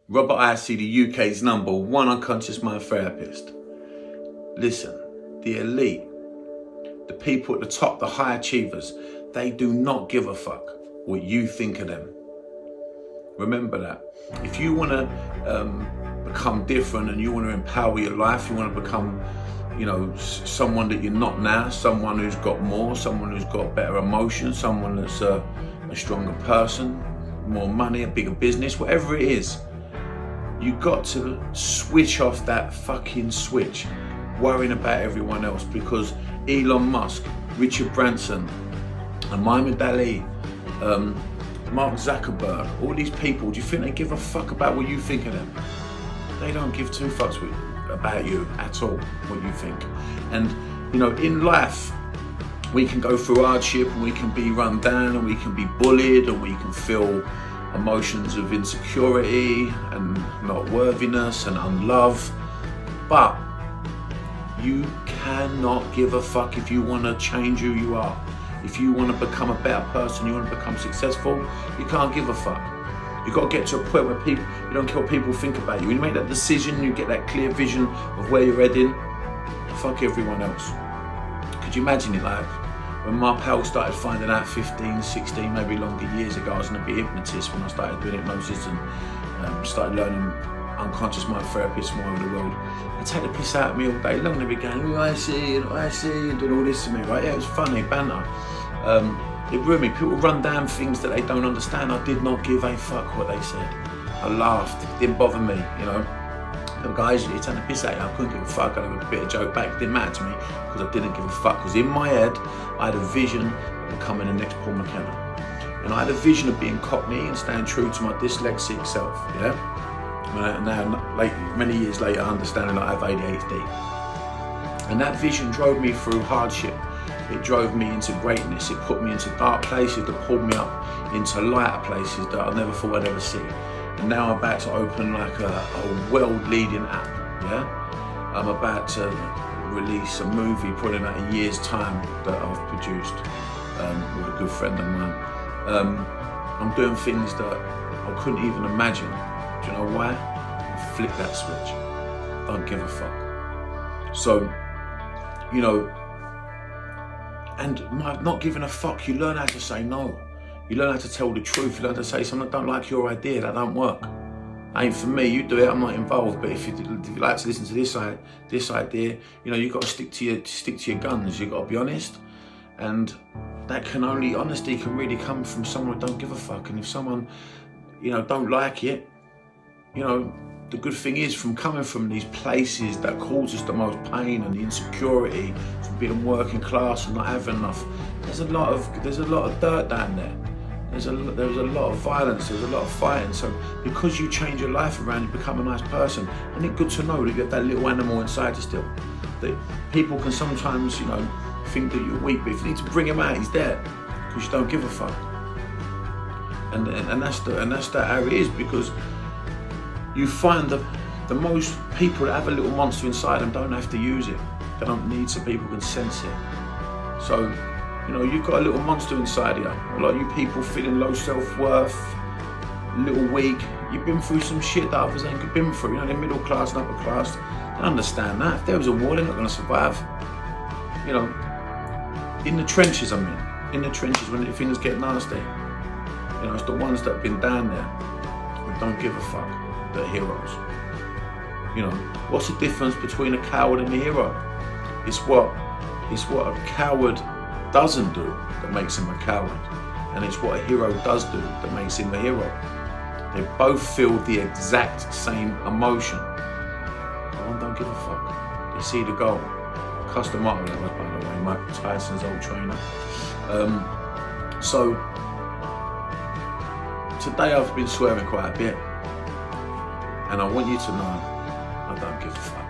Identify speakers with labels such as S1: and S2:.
S1: Robert Hisee, the UK's #1 unconscious mind therapist. Listen, the elite, the people at the top, the high achievers, they do not give a fuck what you think of them. Remember that. If you want to become different and you want to empower your life, you want to become, someone that you're not now, someone who's got more, someone who's got better emotions, someone that's a stronger person, more money, a bigger business, whatever it is, you got to switch off that fucking switch, worrying about everyone else, because Elon Musk, Richard Branson, Muhammad Ali, Mark Zuckerberg, all these people, do you think they give a fuck about what you think of them? They don't give two fucks about you at all, what you think. And in life, we can go through hardship and we can be run down and we can be bullied and we can feel emotions of insecurity and not worthiness and unlove. But you cannot give a fuck if you want to change who you are. If you want to become a better person, you want to become successful, you can't give a fuck. You've got to get to a point where you don't care what people think about you. When you make that decision, you get that clear vision of where you're heading, fuck everyone else. Could you imagine it? Like when my pal started finding out 15, 16, maybe longer years ago, I was going to be a hypnotist when I started doing hypnosis and started learning unconscious mind therapists from all over the world. They take the piss out of me all day long. They be going, oh, I see, and doing all this to me, right? Yeah, it was funny, banter. It ruined me. People run down things that they don't understand. I did not give a fuck what they said. I laughed. It didn't bother me, The guys usually take the piss out of you. I couldn't give a fuck. I had a bit of joke back. It didn't matter to me because I didn't give a fuck. Because in my head, I had a vision of becoming the next Paul McKenna. And I had a vision of being Cockney and staying true to my dyslexic self, yeah? Now, many years later, understanding that I have ADHD. And that vision drove me through hardship. It drove me into greatness. It put me into dark places that pulled me up into lighter places that I never thought I'd ever see. And now I'm about to open like a world-leading app, yeah? I'm about to release a movie probably in about a year's time that I've produced with a good friend of mine. I'm doing things that I couldn't even imagine. Do you know why? Flip that switch. Don't give a fuck. So, and not giving a fuck, you learn how to say no. You learn how to tell the truth. You learn to say something, I don't like your idea, that don't work. Ain't for me, you do it, I'm not involved. But if you like to listen to this idea, you've got to stick to your guns. You've got to be honest. And honesty can really come from someone who don't give a fuck. And if someone, don't like it, the good thing is, from coming from these places that cause us the most pain and the insecurity, from being working class and not having enough, there's a lot of dirt down there. There's a lot of violence. There's a lot of fighting. So because you change your life around, you become a nice person. Isn't it good to know that you have that little animal inside you still? That people can sometimes, think that you're weak, but if you need to bring him out, he's there because you don't give a fuck. And that's how it is, because you find that the most people that have a little monster inside them don't have to use it. They don't need, so people can sense it. So, you've got a little monster inside you. A lot of you people feeling low self-worth, a little weak. You've been through some shit that others ain't been through. They're middle class and upper class. They understand that. If there was a war, they're not going to survive. In the trenches, in the trenches when things get nasty. It's the ones that have been down there and don't give a fuck. The heroes. What's the difference between a coward and a hero? It's what a coward doesn't do that makes him a coward, and it's what a hero does do that makes him a hero. They both feel the exact same emotion. One don't give a fuck. They see the goal. Custom model that was, by the way, Mike Tyson's old trainer. So today I've been swearing quite a bit. And I want you to know, I don't give a fuck.